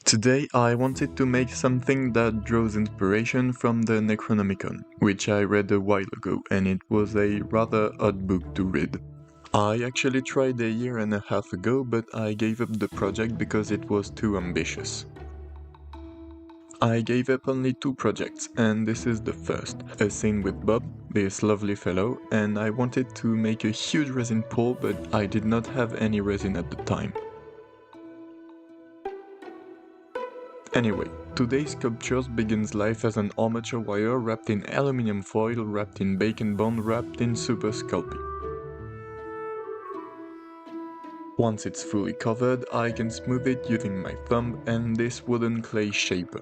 Today I wanted to make something that draws inspiration from the Necronomicon, which I read a while ago, and it was a rather odd book to read. I actually tried a year and a half ago, but I gave up the project because it was too ambitious. I gave up only 2 projects, and this is the first, a scene with Bob, this lovely fellow, and I wanted to make a huge resin pool, but I did not have any resin at the time. Anyway, today's sculptures begins life as an armature wire wrapped in aluminum foil, wrapped in bacon bond, wrapped in super sculpey. Once it's fully covered, I can smooth it using my thumb and this wooden clay shaper.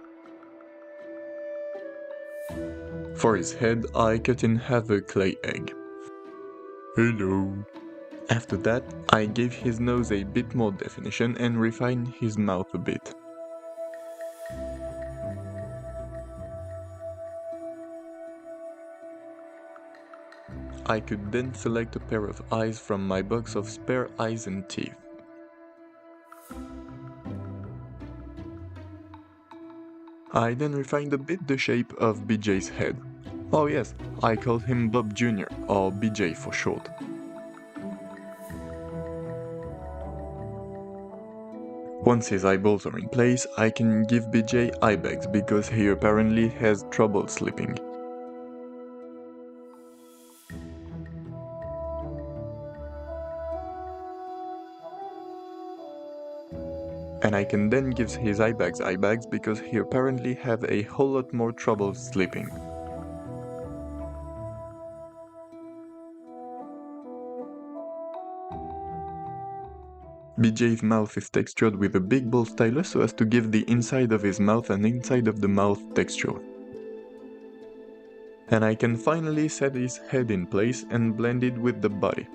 For his head, I cut in half a clay egg. Hello. After that, I gave his nose a bit more definition and refined his mouth a bit. I could then select a pair of eyes from my box of spare eyes and teeth. I then refined a bit the shape of BJ's head. Oh yes, I called him Bob Jr., or BJ for short. Once his eyeballs are in place, I can give BJ eye bags because he apparently has trouble sleeping. And I can then give his eye bags because he apparently have a whole lot more trouble sleeping. BJ's mouth is textured with a big ball stylus so as to give the inside of his mouth and inside of the mouth texture. And I can finally set his head in place and blend it with the body.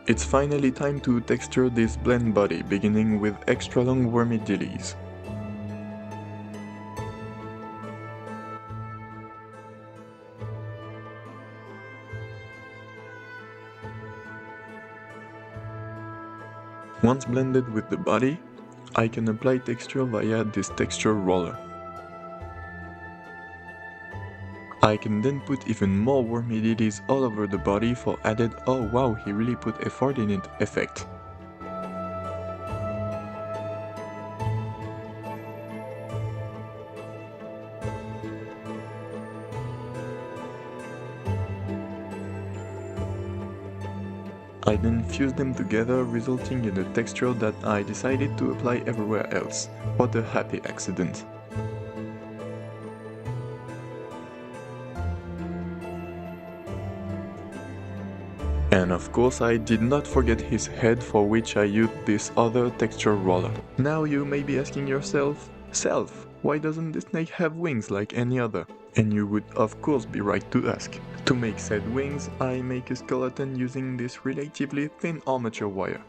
It's finally time to texture this blend body, beginning with extra long wormy dillies. Once blended with the body, I can apply texture via this texture roller. I can then put even more wormy dillies all over the body for added "oh wow, he really put effort in it" effect. I then fused them together, resulting in a texture that I decided to apply everywhere else. What a happy accident. And of course I did not forget his head, for which I used this other texture roller. Now you may be asking yourself, "Self, why doesn't this snake have wings like any other?" And you would of course be right to ask. To make said wings, I make a skeleton using this relatively thin armature wire.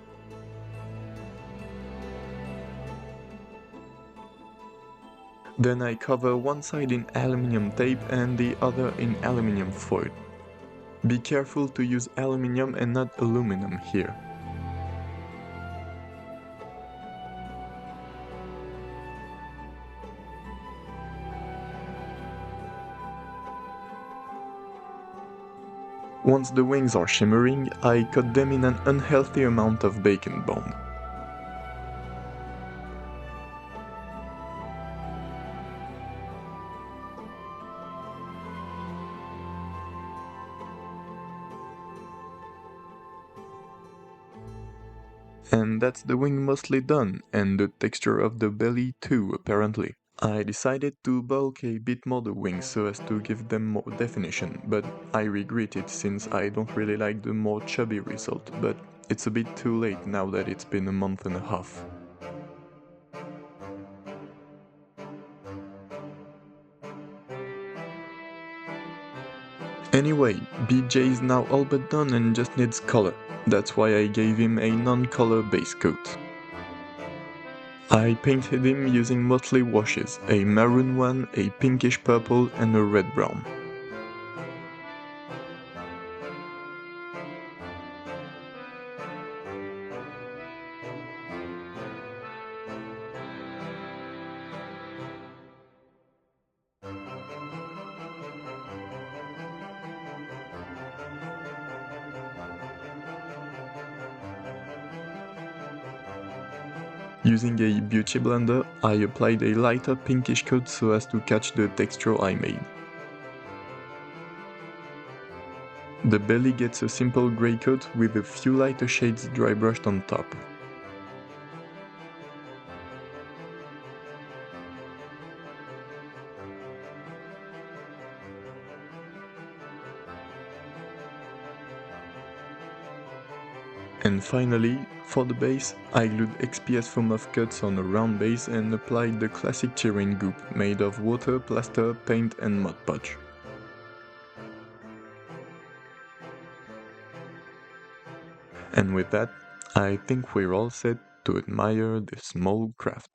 Then I cover one side in aluminum tape and the other in aluminum foil. Be careful to use aluminum and not aluminum here. Once the wings are shimmering, I cut them in an unhealthy amount of bacon bond. And that's the wing mostly done, and the texture of the belly too, apparently. I decided to bulk a bit more the wings so as to give them more definition, but I regret it since I don't really like the more chubby result, but it's a bit too late now that it's been a month and a half. Anyway, BJ is now all but done and just needs color. That's why I gave him a non-color base coat. I painted him using mostly washes, a maroon one, a pinkish purple and a red brown. Using a beauty blender, I applied a lighter pinkish coat so as to catch the texture I made. The belly gets a simple grey coat with a few lighter shades dry brushed on top. And finally, for the base, I glued XPS foam off cuts on a round base and applied the classic terrain goop made of water, plaster, paint and Mod Podge. And with that, I think we're all set to admire this small craft.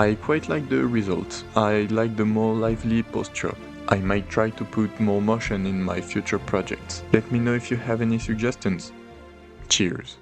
I quite like the results. I like the more lively posture. I might try to put more motion in my future projects. Let me know if you have any suggestions. Cheers!